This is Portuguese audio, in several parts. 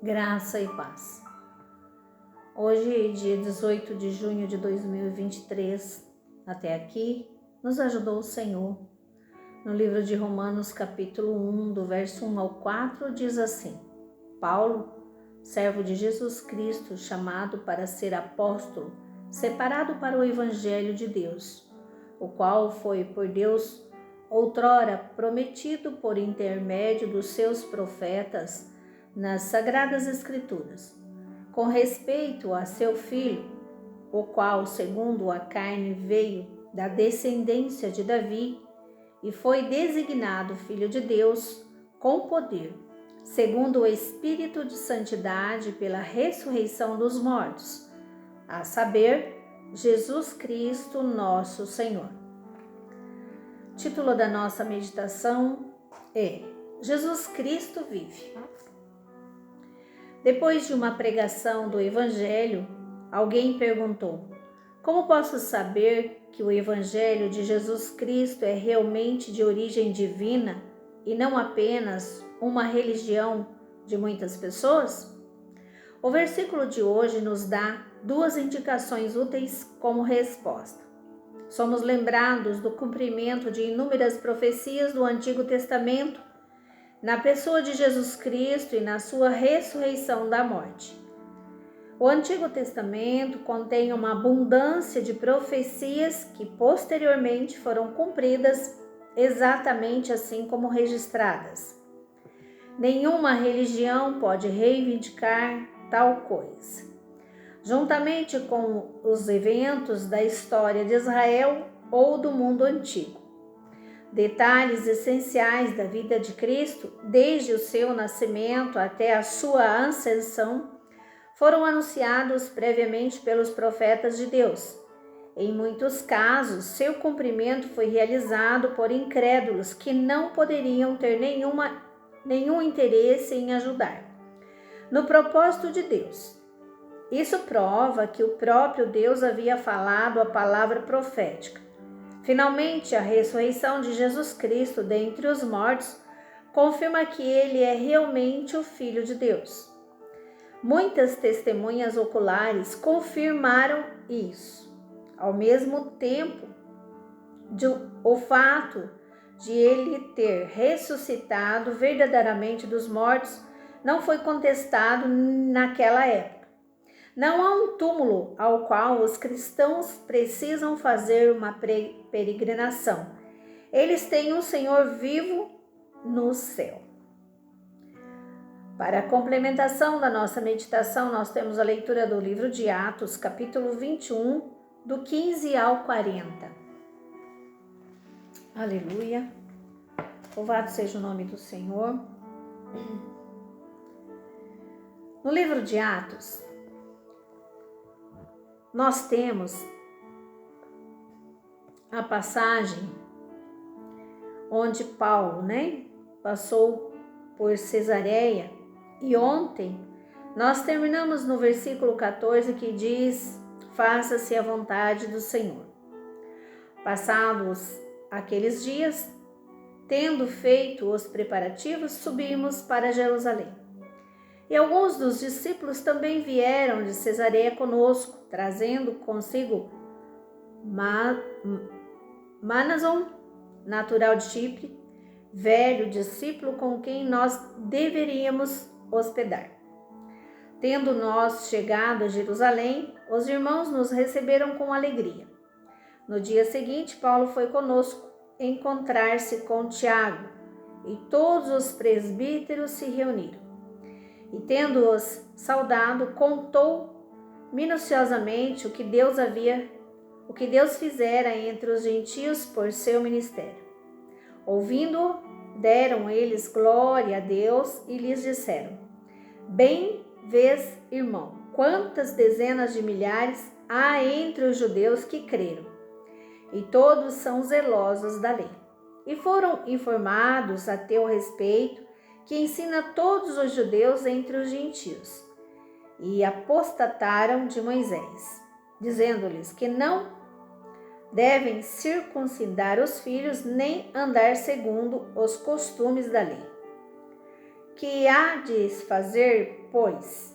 Graça e paz. Hoje, dia 18 de junho de 2023, até aqui, nos ajudou o Senhor. No livro de Romanos, capítulo 1, do verso 1 ao 4, diz assim: Paulo, servo de Jesus Cristo, chamado para ser apóstolo, separado para o Evangelho de Deus, o qual foi por Deus outrora prometido por intermédio dos seus profetas nas Sagradas Escrituras, com respeito a seu filho, o qual, segundo a carne, veio da descendência de Davi e foi designado Filho de Deus com poder, segundo o Espírito de Santidade pela ressurreição dos mortos, a saber, Jesus Cristo, nosso Senhor. Título da nossa meditação é Jesus Cristo vive. Depois de uma pregação do Evangelho, alguém perguntou: como posso saber que o Evangelho de Jesus Cristo é realmente de origem divina e não apenas uma religião de muitas pessoas? O versículo de hoje nos dá duas indicações úteis como resposta. Somos lembrados do cumprimento de inúmeras profecias do Antigo Testamento na pessoa de Jesus Cristo e na sua ressurreição da morte. O Antigo Testamento contém uma abundância de profecias que posteriormente foram cumpridas exatamente assim como registradas. Nenhuma religião pode reivindicar tal coisa. Juntamente com os eventos da história de Israel ou do mundo antigo. Detalhes essenciais da vida de Cristo, desde o seu nascimento até a sua ascensão, foram anunciados previamente pelos profetas de Deus. Em muitos casos, seu cumprimento foi realizado por incrédulos que não poderiam ter nenhum interesse em ajudar no propósito de Deus. Isso prova que o próprio Deus havia falado a palavra profética. Finalmente, a ressurreição de Jesus Cristo dentre os mortos confirma que ele é realmente o Filho de Deus. Muitas testemunhas oculares confirmaram isso. Ao mesmo tempo, o fato de ele ter ressuscitado verdadeiramente dos mortos não foi contestado naquela época. Não há um túmulo ao qual os cristãos precisam fazer uma peregrinação. Eles têm um Senhor vivo no céu. Para a complementação da nossa meditação, nós temos a leitura do livro de Atos, capítulo 21, do 15 ao 40. Aleluia. Louvado seja o nome do Senhor. No livro de Atos, nós temos a passagem onde Paulo, passou por Cesareia, e ontem nós terminamos no versículo 14 que diz: faça-se a vontade do Senhor. Passados aqueles dias, tendo feito os preparativos, subimos para Jerusalém. E alguns dos discípulos também vieram de Cesareia conosco, trazendo consigo Manason, natural de Chipre, velho discípulo com quem nós deveríamos hospedar. Tendo nós chegado a Jerusalém, os irmãos nos receberam com alegria. No dia seguinte, Paulo foi conosco encontrar-se com Tiago, e todos os presbíteros se reuniram. E tendo-os saudado, contou minuciosamente o que Deus fizera entre os gentios por seu ministério. Ouvindo-o, deram eles glória a Deus e lhes disseram: bem vês, irmão, quantas dezenas de milhares há entre os judeus que creram, e todos são zelosos da lei. E foram informados a teu respeito, que ensina todos os judeus entre os gentios, e apostataram de Moisés, dizendo-lhes que não devem circuncidar os filhos, nem andar segundo os costumes da lei. Que hades fazer, pois?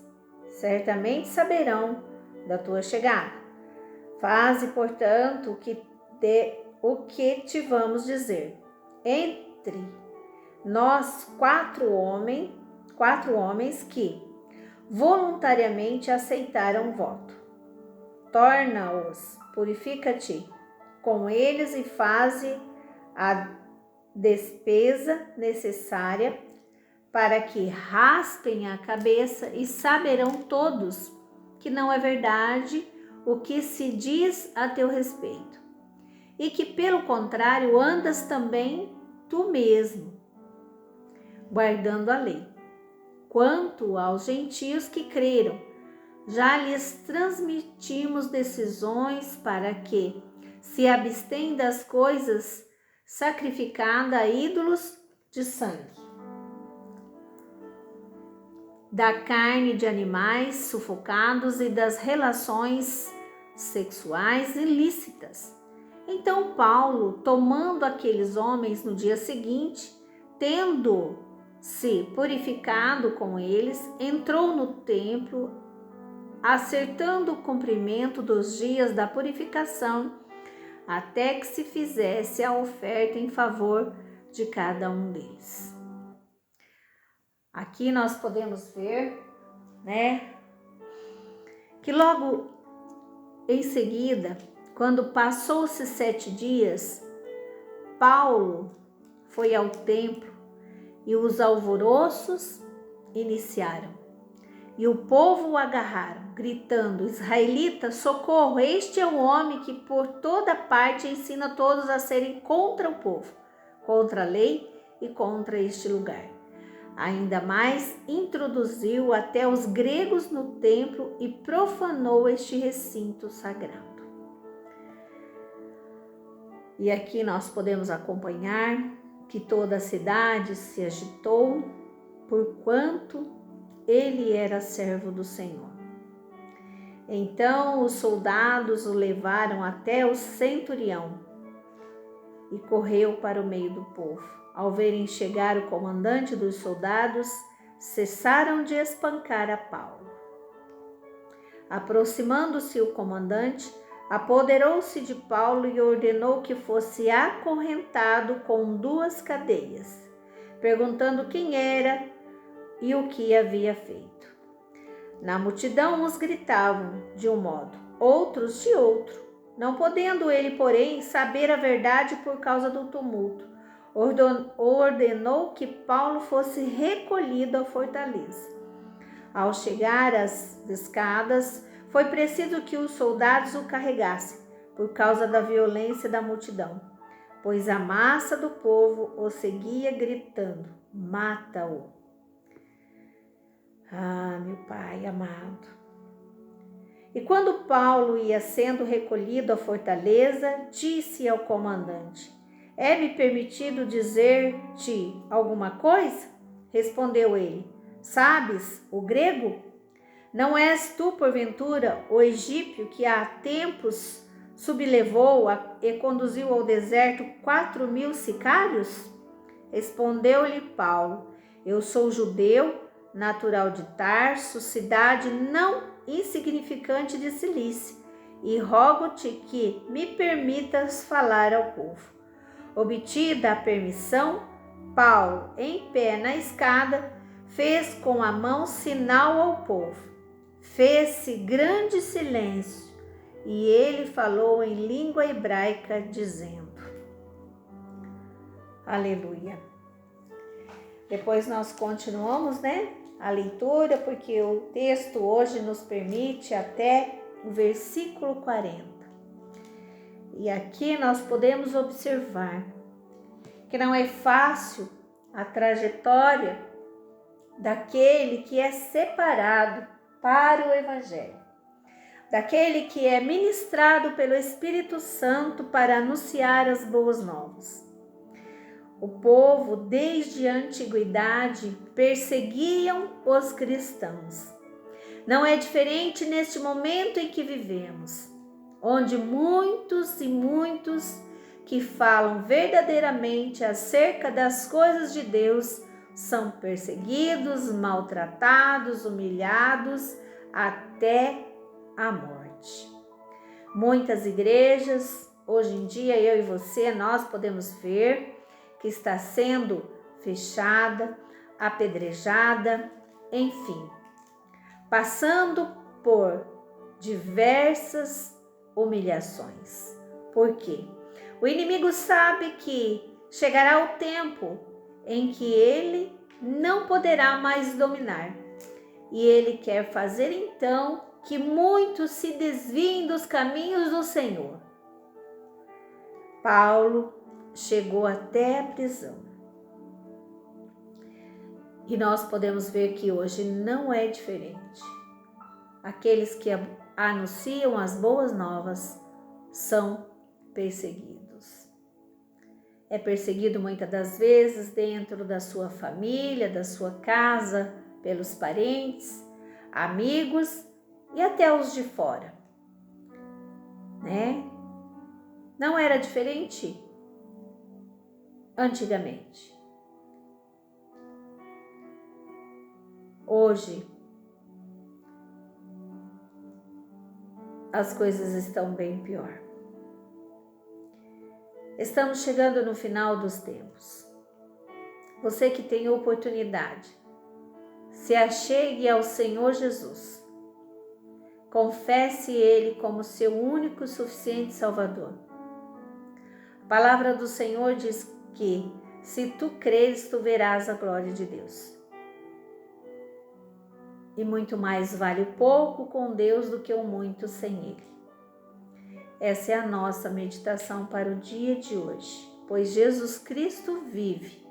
Certamente saberão da tua chegada. Faze, portanto, o que te vamos dizer. Entre nós quatro homens que voluntariamente aceitaram o voto. Torna-os, purifica-te com eles e faze a despesa necessária para que raspem a cabeça, e saberão todos que não é verdade o que se diz a teu respeito, e que pelo contrário andas também tu mesmo, guardando a lei. Quanto aos gentios que creram, já lhes transmitimos decisões para que se abstêm das coisas sacrificadas a ídolos de sangue, da carne de animais sufocados e das relações sexuais ilícitas. Então Paulo, tomando aqueles homens no dia seguinte, tendo-se purificado com eles, entrou no templo, acertando o cumprimento dos dias da purificação, até que se fizesse a oferta em favor de cada um deles. Aqui nós podemos ver, que logo em seguida, quando passou-se 7 dias, Paulo foi ao templo e os alvoroços iniciaram. E o povo o agarraram, gritando: Israelita, socorro! Este é o homem que por toda parte ensina todos a serem contra o povo, contra a lei e contra este lugar. Ainda mais, introduziu até os gregos no templo e profanou este recinto sagrado. E aqui nós podemos acompanhar que toda a cidade se agitou, porquanto ele era servo do Senhor. Então os soldados o levaram até o centurião e correu para o meio do povo. Ao verem chegar o comandante dos soldados, cessaram de espancar a Paulo. Aproximando-se o comandante, apoderou-se de Paulo e ordenou que fosse acorrentado com 2 cadeias, perguntando quem era e o que havia feito. Na multidão uns gritavam de um modo, outros de outro. Não podendo ele, porém, saber a verdade por causa do tumulto, ordenou que Paulo fosse recolhido à fortaleza. Ao chegar às escadas, foi preciso que os soldados o carregassem, por causa da violência da multidão, pois a massa do povo o seguia gritando: mata-o. Ah, meu Pai amado. E quando Paulo ia sendo recolhido à fortaleza, disse ao comandante: é-me permitido dizer-te alguma coisa? Respondeu ele: sabes o grego? Não és tu, porventura, o egípcio que há tempos sublevou e conduziu ao deserto 4.000 sicários? Respondeu-lhe Paulo: eu sou judeu, natural de Tarso, cidade não insignificante de Cilícia, e rogo-te que me permitas falar ao povo. Obtida a permissão, Paulo, em pé na escada, fez com a mão sinal ao povo. Fez-se grande silêncio e ele falou em língua hebraica, dizendo: Aleluia. Depois nós continuamos, a leitura, porque o texto hoje nos permite até o versículo 40. E aqui nós podemos observar que não é fácil a trajetória daquele que é separado para o Evangelho, daquele que é ministrado pelo Espírito Santo para anunciar as boas novas. O povo, desde a antiguidade, perseguiam os cristãos. Não é diferente neste momento em que vivemos, onde muitos e muitos que falam verdadeiramente acerca das coisas de Deus são perseguidos, maltratados, humilhados até a morte. Muitas igrejas, hoje em dia, eu e você, nós podemos ver que está sendo fechada, apedrejada, enfim, passando por diversas humilhações. Por quê? O inimigo sabe que chegará o tempo em que ele não poderá mais dominar. E ele quer fazer então que muitos se desviem dos caminhos do Senhor. Paulo chegou até a prisão. E nós podemos ver que hoje não é diferente. Aqueles que anunciam as boas novas são perseguidos. É perseguido muitas das vezes dentro da sua família, da sua casa, pelos parentes, amigos e até os de fora, né? Não era diferente antigamente. Hoje, as coisas estão bem pior. Estamos chegando no final dos tempos. Você que tem oportunidade, se achegue ao Senhor Jesus. Confesse Ele como seu único e suficiente Salvador. A palavra do Senhor diz que, se tu creres, tu verás a glória de Deus. E muito mais vale o pouco com Deus do que o muito sem Ele. Essa é a nossa meditação para o dia de hoje, pois Jesus Cristo vive.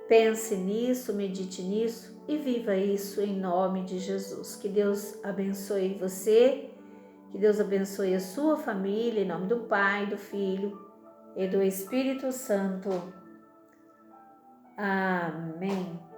Pense nisso, medite nisso e viva isso em nome de Jesus. Que Deus abençoe você, que Deus abençoe a sua família, em nome do Pai, do Filho e do Espírito Santo. Amém.